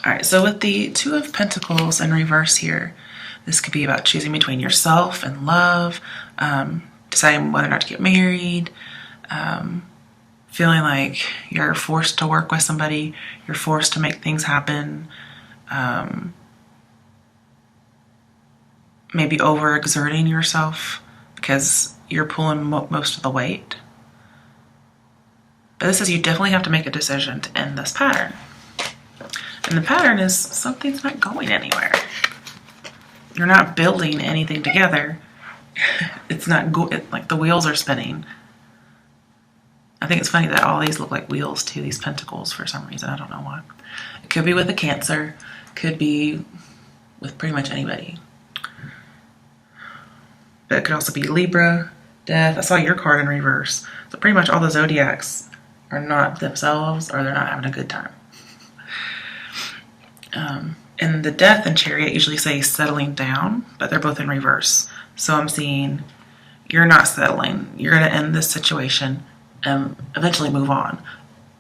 All right, so with the Two of Pentacles in reverse here, this could be about choosing between yourself and love, deciding whether or not to get married, feeling like you're forced to work with somebody, you're forced to make things happen, maybe overexerting yourself because you're pulling most of the weight. But this says you definitely have to make a decision to end this pattern. And the pattern is something's not going anywhere. You're not building anything together. It's not like the wheels are spinning. I think it's funny that all these look like wheels to these pentacles for some reason. I don't know why. It could be with a Cancer. Could be with pretty much anybody. But it could also be Libra, Death. I saw your card in reverse. So pretty much all the zodiacs are not themselves, or they're not having a good time. And the Death and Chariot usually say settling down, but they're both in reverse. So I'm seeing you're not settling. You're going to end this situation and eventually move on.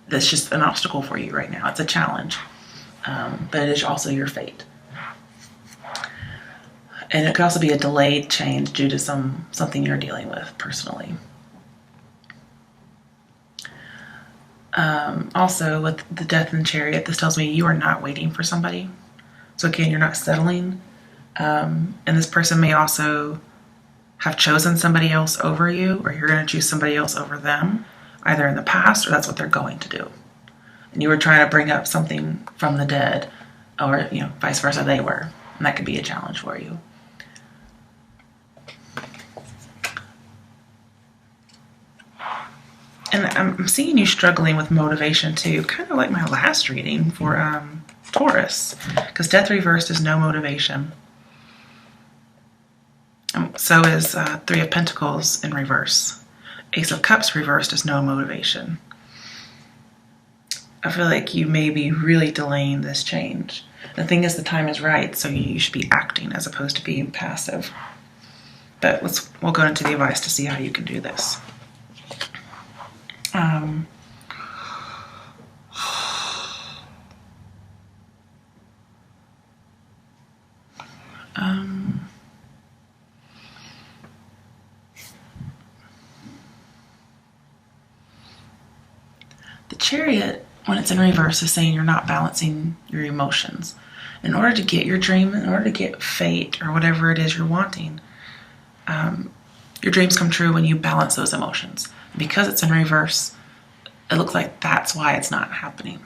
That's just an obstacle for you right now. It's a challenge, but it is also your fate. And it could also be a delayed change due to something you're dealing with personally. Also, with the Death and Chariot, this tells me you are not waiting for somebody. So again, you're not settling. And this person may also have chosen somebody else over you, or you're going to choose somebody else over them, either in the past or that's what they're going to do. And you were trying to bring up something from the dead, or vice versa, they were. And that could be a challenge for you. And I'm seeing you struggling with motivation too, kind of like my last reading for Taurus, because Death reversed is no motivation. So is Three of Pentacles in reverse. Ace of Cups reversed is no motivation. I feel like you may be really delaying this change. The thing is, the time is right, so you should be acting as opposed to being passive. But we'll go into the advice to see how you can do this. The Chariot, when it's in reverse, is saying you're not balancing your emotions. In order to get your dream, in order to get fate or whatever it is you're wanting, your dreams come true when you balance those emotions. Because it's in reverse, it looks like that's why it's not happening.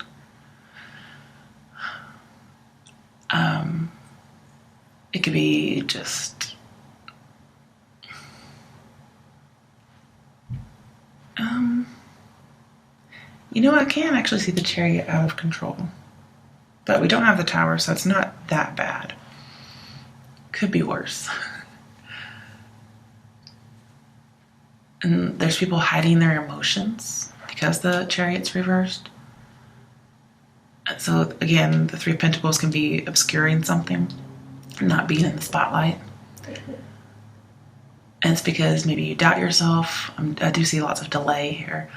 It could be just I can actually see the Chariot out of control, but we don't have the Tower, so it's not that bad. Could be worse. And there's people hiding their emotions because the Chariot's reversed. So again, the Three of Pentacles can be obscuring something, not being in the spotlight. And it's because maybe you doubt yourself. I do see lots of delay here.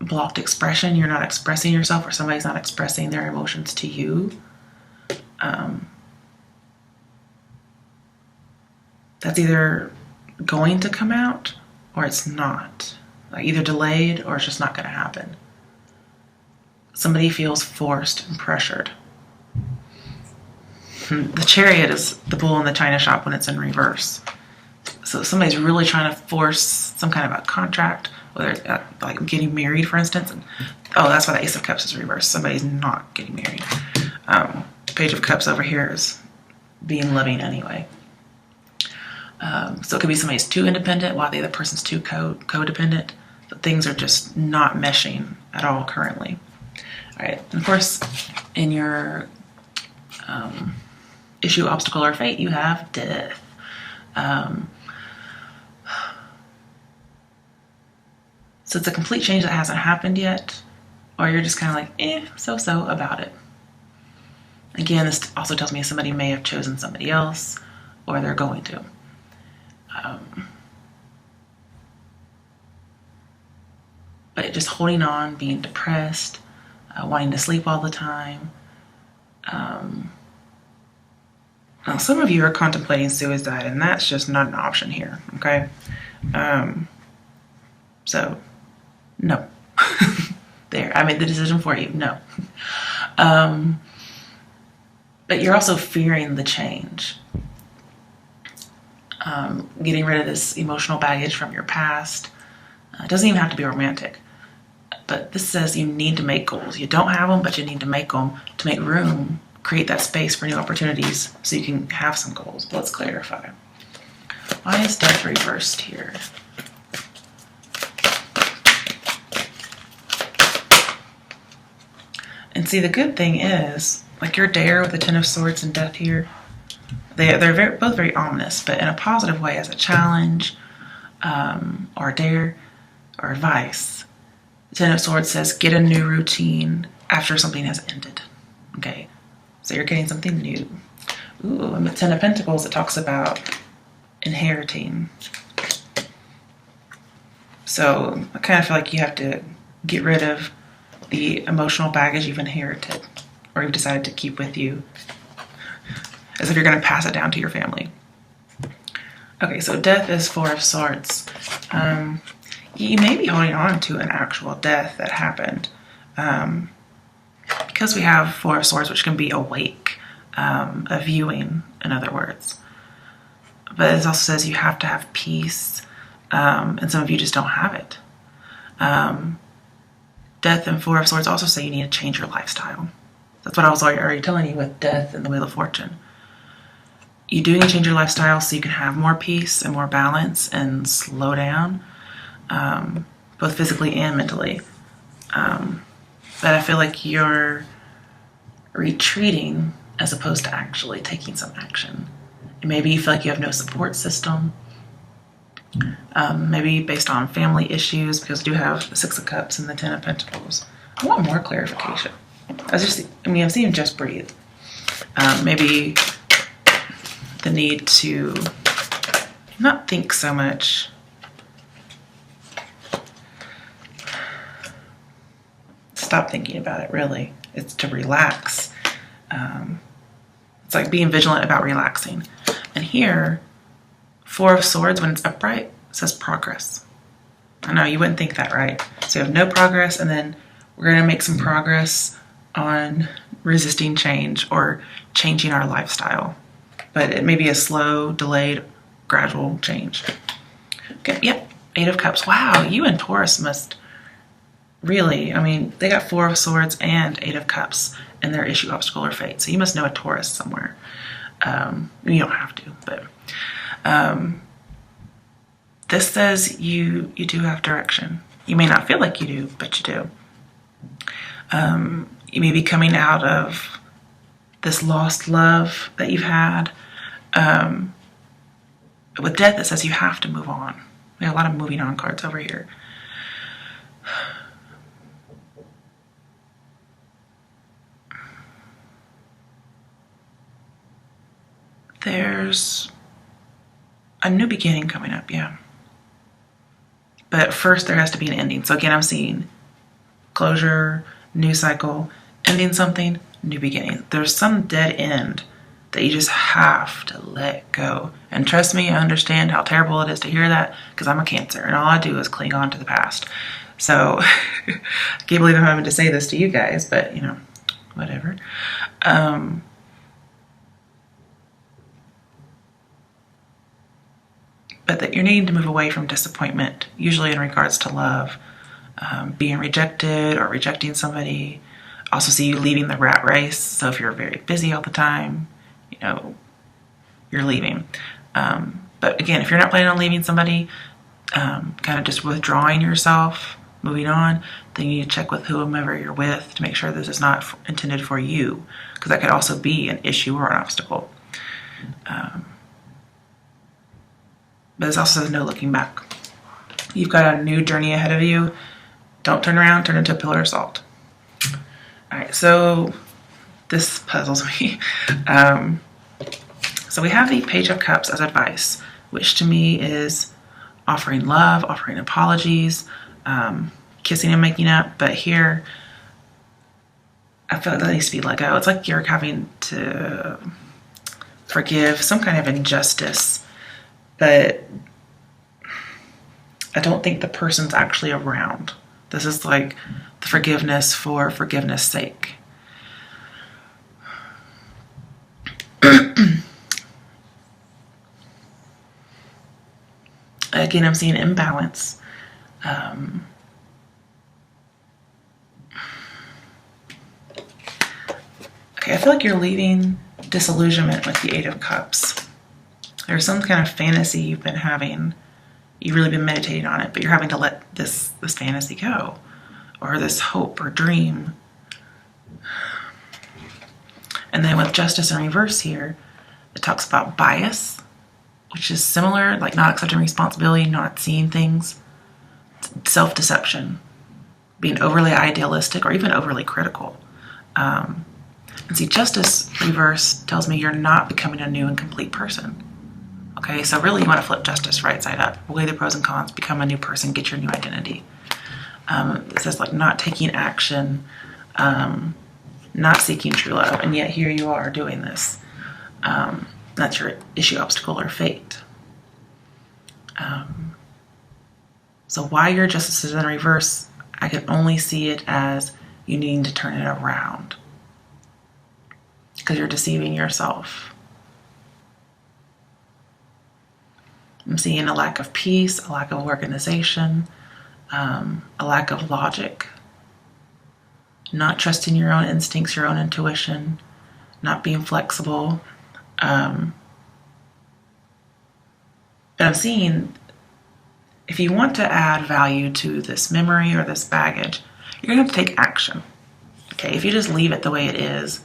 Blocked expression. You're not expressing yourself, or somebody's not expressing their emotions to you. That's either going to come out or it's not. Like either delayed or it's just not going to happen. Somebody feels forced and pressured. The Chariot is the bull in the china shop when it's in reverse. So somebody's really trying to force some kind of a contract, whether it's like getting married, for instance. And, that's why the Ace of Cups is reversed. Somebody's not getting married. Page of Cups over here is being loving anyway. So it could be somebody's too independent while the other person's too codependent. So things are just not meshing at all currently. All right, and of course, in your issue, obstacle, or fate, you have Death. So it's a complete change that hasn't happened yet, or you're just kind of like, so about it. Again, this also tells me somebody may have chosen somebody else, or they're going to. But just holding on, being depressed, wanting to sleep all the time. Now, some of you are contemplating suicide, and that's just not an option here, okay? So, no. There, I made the decision for you, no. But you're also fearing the change. Getting rid of this emotional baggage from your past. It doesn't even have to be romantic. But this says you need to make goals. You don't have them, but you need to make them to make room, create that space for new opportunities so you can have some goals. But let's clarify. Why is death reversed here? And see, the good thing is, like your dare with the Ten of Swords and death here, they're both very ominous, but in a positive way, as a challenge, or a dare, or advice. The Ten of Swords says, get a new routine after something has ended. Okay, so you're getting something new. Ooh, and the Ten of Pentacles, it talks about inheriting. So I kind of feel like you have to get rid of the emotional baggage you've inherited or you've decided to keep with you, as if you're going to pass it down to your family. Okay, so death is Four of Swords. You may be holding on to an actual death that happened. Because we have Four of Swords, which can be awake, a viewing, in other words. But it also says you have to have peace, and some of you just don't have it. Death and Four of Swords also say you need to change your lifestyle. That's what I was already telling you with death and the Wheel of Fortune. You do need to change your lifestyle so you can have more peace and more balance and slow down, both physically and mentally. But I feel like you're retreating as opposed to actually taking some action. And maybe you feel like you have no support system. Maybe based on family issues, because we do have the Six of Cups and the Ten of Pentacles. I want more clarification. I'm seeing just breathe. Maybe the need to not think so much. Stop thinking about it, really. It's to relax. It's like being vigilant about relaxing. And here, Four of Swords, when it's upright, says progress. I know you wouldn't think that, right? So you have no progress, and then we're going to make some progress on resisting change or changing our lifestyle. But it may be a slow, delayed, gradual change. Okay, yep, Eight of Cups. Wow, you and Taurus must really, they got Four of Swords and Eight of Cups in their issue, obstacle, or fate. So you must know a Taurus somewhere. You don't have to, but this says you do have direction. You may not feel like you do, but you do. You may be coming out of this lost love that you've had. With death, it says you have to move on. We have a lot of moving on cards over here. There's a new beginning coming up, yeah. But first there has to be an ending. So again, I'm seeing closure, new cycle, ending something, new beginning. There's some dead end that you just have to let go. And trust me, I understand how terrible it is to hear that, because I'm a Cancer and all I do is cling on to the past. So I can't believe I'm having to say this to you guys, but whatever. But that you're needing to move away from disappointment, usually in regards to love, being rejected or rejecting somebody. Also see you leaving the rat race. So if you're very busy all the time, you're leaving. But again, if you're not planning on leaving somebody, kind of just withdrawing yourself, moving on, then you need to check with whomever you're with to make sure this is not intended for you, because that could also be an issue or an obstacle. But this also says no looking back. You've got a new journey ahead of you. Don't turn around, turn into a pillar of salt. All right, so this puzzles me. So we have the Page of Cups as advice, which to me is offering love, offering apologies, kissing and making up. But here, I feel like that needs to be let go. It's like you're having to forgive some kind of injustice, but I don't think the person's actually around. This is like the forgiveness for forgiveness' sake. Again, I'm seeing imbalance. Okay, I feel like you're leaving disillusionment with the Eight of Cups. There's some kind of fantasy you've been having. You've really been meditating on it, but you're having to let this fantasy go, or this hope or dream. And then with Justice in reverse here, it talks about bias, which is similar, like not accepting responsibility, not seeing things, self-deception, being overly idealistic or even overly critical. And see, Justice reverse tells me you're not becoming a new and complete person. Okay, so really you want to flip Justice right side up. Weigh the pros and cons, become a new person, get your new identity. It says like not taking action, not seeking true love, and yet here you are doing this. That's your issue, obstacle, or fate. So why your Justice is in reverse, I can only see it as you needing to turn it around, because you're deceiving yourself. I'm seeing a lack of peace, a lack of organization, a lack of logic, not trusting your own instincts, your own intuition, not being flexible. And I'm seeing if you want to add value to this memory or this baggage, you're going to have to take action. Okay, if you just leave it the way it is,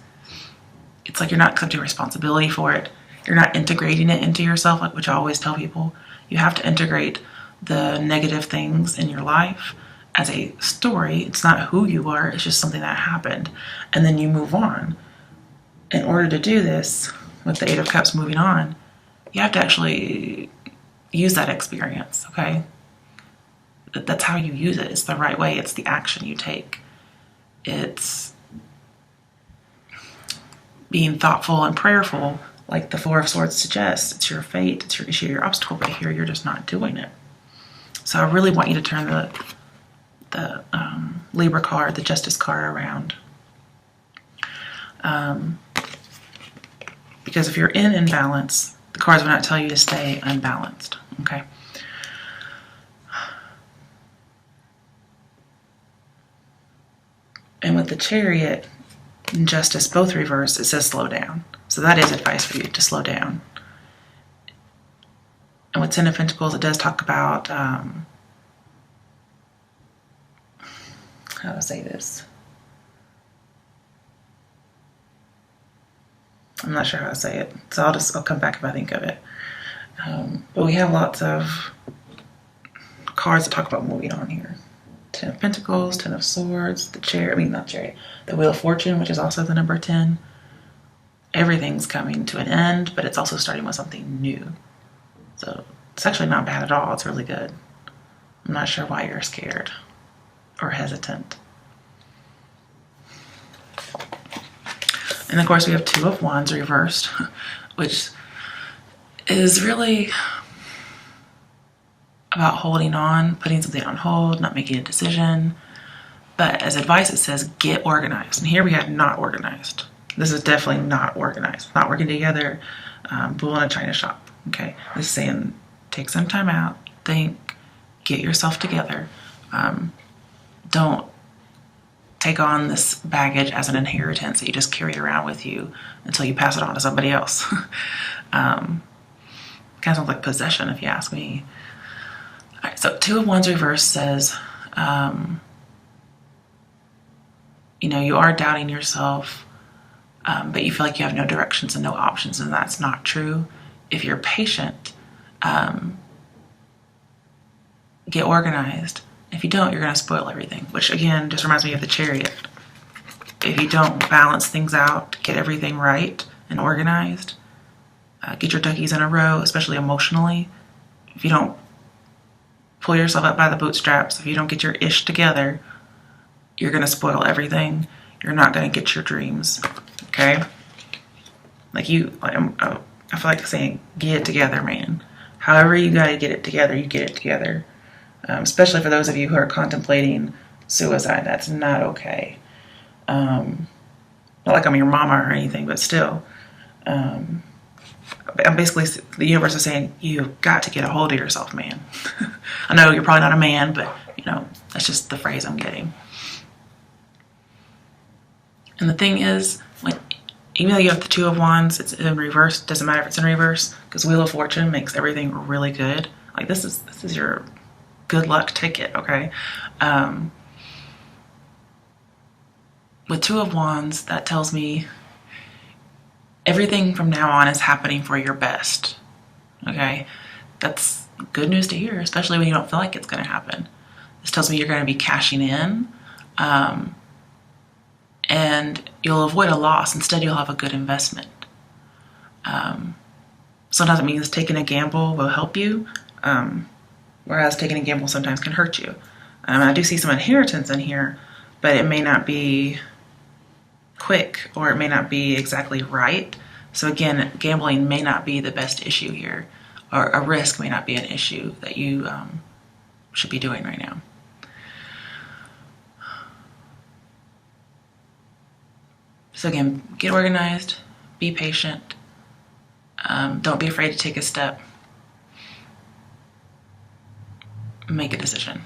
it's like you're not accepting responsibility for it. You're not integrating it into yourself, like which I always tell people. You have to integrate the negative things in your life as a story. It's not who you are, it's just something that happened. And then you move on. In order to do this, with the Eight of Cups moving on, you have to actually use that experience, okay? That's how you use it. It's the right way. It's the action you take. It's being thoughtful and prayerful, like the Four of Swords suggests. It's your fate, it's your issue, your obstacle, but here you're just not doing it. So I really want you to turn the Libra card, the Justice card around. Because if you're in imbalance, the cards will not tell you to stay unbalanced, okay? And with the Chariot and Justice both reversed, it says slow down. So that is advice for you to slow down. And with Ten of Pentacles, it does talk about, how to say this? I'm not sure how to say it, so I'll come back if I think of it. But we have lots of cards that talk about moving on here. Ten of Pentacles, Ten of Swords, the the Wheel of Fortune, which is also the number 10. Everything's coming to an end, but it's also starting with something new. So it's actually not bad at all. It's really good. I'm not sure why you're scared or hesitant. And of course we have Two of Wands reversed, which is really about holding on, putting something on hold, not making a decision. But as advice, it says get organized. And here we have not organized. This is definitely not organized. Not working together, bull in a china shop. Okay, this is saying take some time out, think, get yourself together. Don't take on this baggage as an inheritance that you just carry around with you until you pass it on to somebody else. Kind of sounds like possession, if you ask me. All right, so Two of Wands reverse says, you are doubting yourself, but you feel like you have no directions and no options, and that's not true. If you're patient, get organized. If you don't, you're going to spoil everything, which again just reminds me of the Chariot. If you don't balance things out, get everything right and organized, get your duckies in a row, especially emotionally. If you don't pull yourself up by the bootstraps, if you don't get your ish together, you're going to spoil everything. you're not going to get your dreams. Okay? Like I feel like saying, get it together, man. However you got to get it together, you get it together. Especially for those of you who are contemplating suicide. That's not okay. Not like I'm your mama or anything, but still. I'm basically, the universe is saying, you've got to get a hold of yourself, man. I know you're probably not a man, but, that's just the phrase I'm getting. And the thing is, even though you have the Two of Wands, it's in reverse. Doesn't matter if it's in reverse, because Wheel of Fortune makes everything really good. Like, this is your good luck ticket, okay? With Two of Wands, that tells me everything from now on is happening for your best, okay? That's good news to hear, especially when you don't feel like it's going to happen. This tells me you're going to be cashing in, and you'll avoid a loss. Instead, you'll have a good investment. Sometimes it means taking a gamble will help you, whereas taking a gamble sometimes can hurt you. I do see some inheritance in here, but it may not be quick, or it may not be exactly right. So again, gambling may not be the best issue here, or a risk may not be an issue that you should be doing right now. So again, get organized, be patient, don't be afraid to take a step, make a decision.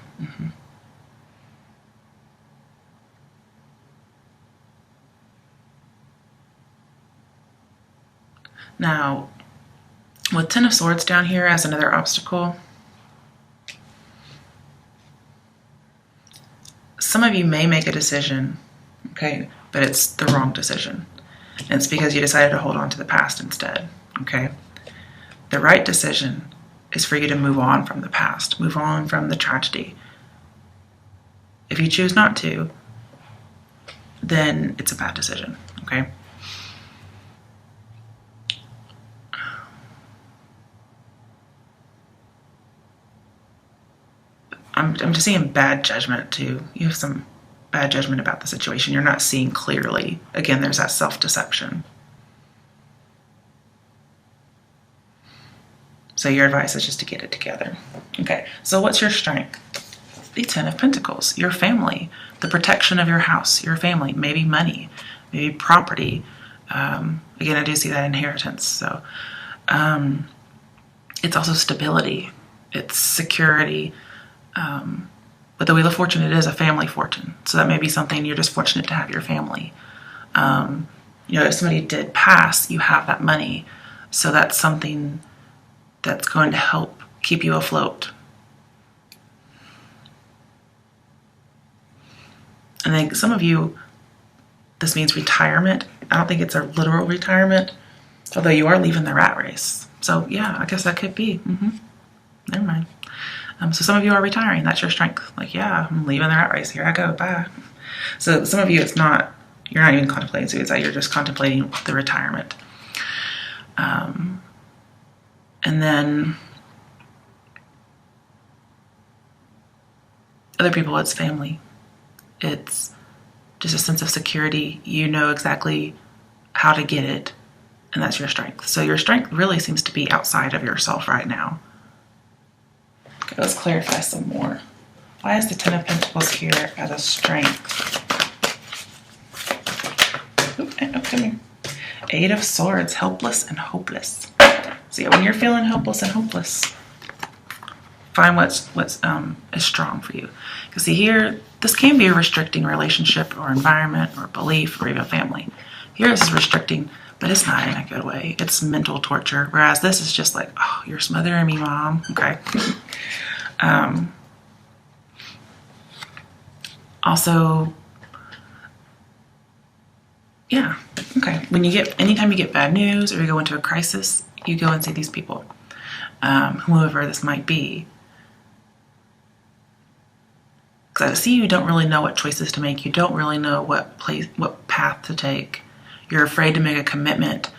Now, with Ten of Swords down here as another obstacle, some of you may make a decision, okay, but it's the wrong decision. And it's because you decided to hold on to the past instead, okay? The right decision is for you to move on from the past, move on from the tragedy. If you choose not to, then it's a bad decision, okay? I'm just seeing bad judgment too. You have some bad judgment about the situation. You're not seeing clearly. Again, there's that self-deception. So your advice is just to get it together. Okay, so what's your strength? The Ten of Pentacles, your family, the protection of your house, your family, maybe money, maybe property. Again, I do see that inheritance. So it's also stability. It's security. With the Wheel of Fortune, it is a family fortune. So that may be something you're just fortunate to have your family. If somebody did pass, you have that money. So that's something that's going to help keep you afloat. And then some of you, this means retirement. I don't think it's a literal retirement, although you are leaving the rat race. So yeah, I guess that could be. Never mind. So some of you are retiring. That's your strength. Like, yeah, I'm leaving the rat race. Here I go. Bye. So some of you, you're not even contemplating suicide. You're just contemplating the retirement. And then other people, it's family. It's just a sense of security. You know exactly how to get it, and that's your strength. So your strength really seems to be outside of yourself right now. Okay, let's clarify some more. Why is the Ten of Pentacles here as a strength? Come here. Eight of Swords, helpless and hopeless. So yeah, when you're feeling helpless and hopeless, find what's is strong for you. Because see here, this can be a restricting relationship or environment or belief or even family. Here this is restricting, but it's not in a good way. It's mental torture. Whereas this is just like, oh, you're smothering me, Mom. Okay. Also, yeah, okay. Anytime you get bad news or you go into a crisis, you go and see these people, whoever this might be. Because I see you don't really know what choices to make. You don't really know what path to take. You're afraid to make a commitment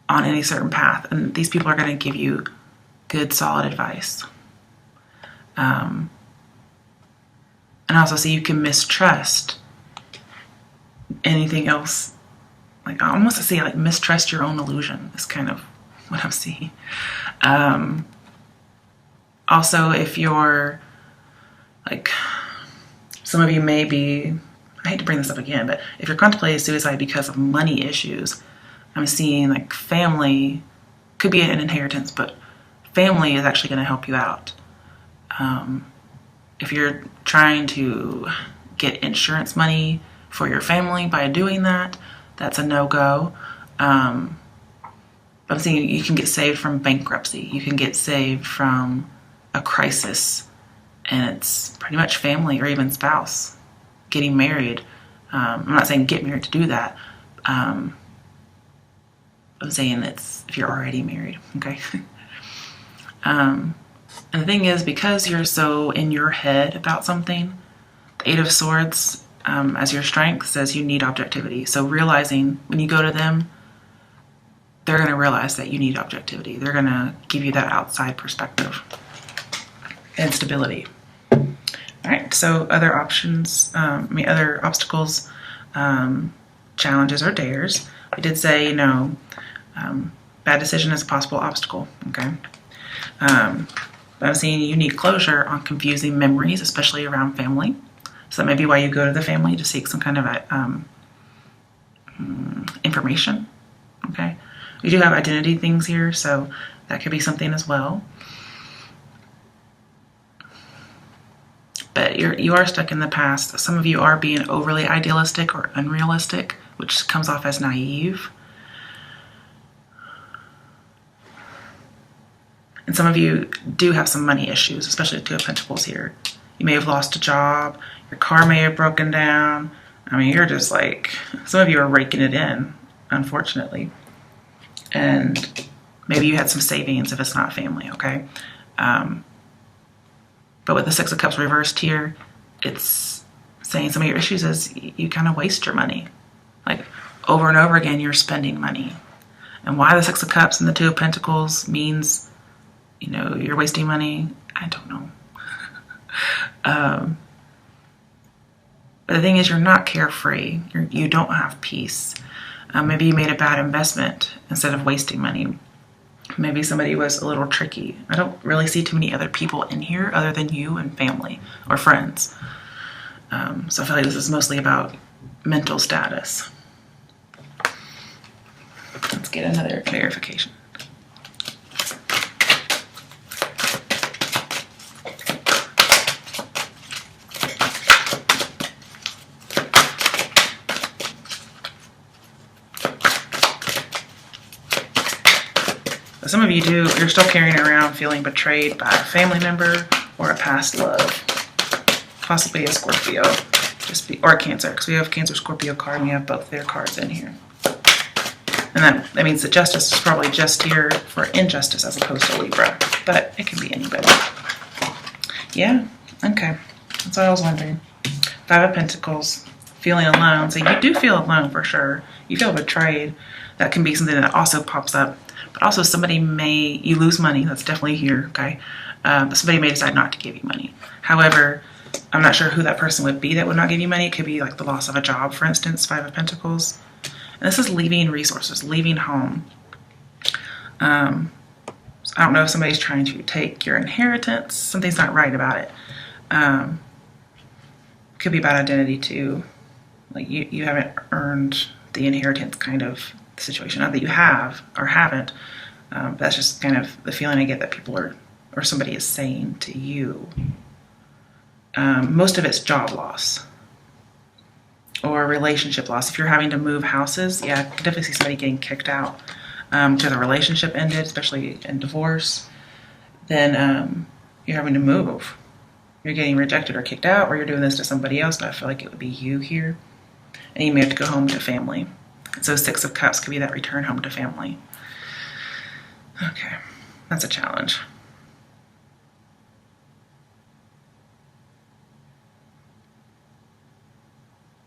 on any certain path. And these people are going to give you good, solid advice. And I also see you can mistrust anything else. Like, I almost say, like, mistrust your own illusion is kind of what I'm seeing. Also, if you're, like, some of you may be, I hate to bring this up again, but if you're contemplating suicide because of money issues, I'm seeing, like, family, could be an inheritance, but family is actually going to help you out. If you're trying to get insurance money for your family by doing that, that's a no-go. I'm seeing you can get saved from bankruptcy. You can get saved from a crisis, and it's pretty much family or even spouse getting married. I'm not saying get married to do that. I'm saying it's if you're already married, okay? And the thing is, because you're so in your head about something, the Eight of Swords, as your strength, says you need objectivity. So realizing when you go to them, they're going to realize that you need objectivity. They're going to give you that outside perspective and stability. All right, so other options, other obstacles, challenges, or dares. We did say, bad decision is a possible obstacle, okay? But I'm seeing you need closure on confusing memories, especially around family. So that may be why you go to the family to seek some kind of information, okay? We do have identity things here, so that could be something as well. But you are stuck in the past. Some of you are being overly idealistic or unrealistic, which comes off as naive. And some of you do have some money issues, especially the Two of Pentacles here. You may have lost a job. Your car may have broken down. I mean, you're just like, some of you are raking it in, unfortunately. And maybe you had some savings if it's not family, okay? But with the Six of Cups reversed here, it's saying some of your issues is you kind of waste your money. Like, over and over again, you're spending money. And why the Six of Cups and the Two of Pentacles means, you're wasting money, I don't know. But the thing is, you're not carefree. You don't have peace. Maybe you made a bad investment instead of wasting money. Maybe somebody was a little tricky. I don't really see too many other people in here other than you and family or friends. So I feel like this is mostly about mental status. Let's get another clarification. Some of you you're still carrying around feeling betrayed by a family member or a past love. Possibly a Scorpio, or a Cancer, because we have Cancer, Scorpio card, and we have both their cards in here. And that means that Justice is probably just here for injustice as opposed to Libra, but it can be anybody. Yeah, okay, that's what I was wondering. Five of Pentacles, feeling alone. So you do feel alone for sure. You feel betrayed. That can be something that also pops up. But also you lose money. That's definitely here, okay? But somebody may decide not to give you money. However, I'm not sure who that person would be that would not give you money. It could be like the loss of a job, for instance, Five of Pentacles. And this is leaving resources, leaving home. So I don't know if somebody's trying to take your inheritance. Something's not right about it. Could be about identity too. Like you haven't earned the inheritance kind of situation. Not that you have or haven't. That's just kind of the feeling I get that people are, or somebody is saying to you. Most of it's job loss or relationship loss. If you're having to move houses, yeah, I can definitely see somebody getting kicked out because the relationship ended, especially in divorce. Then you're having to move. You're getting rejected or kicked out, or you're doing this to somebody else, but I feel like it would be you here. And you may have to go home to family. So Six of Cups could be that return home to family. Okay, that's a challenge.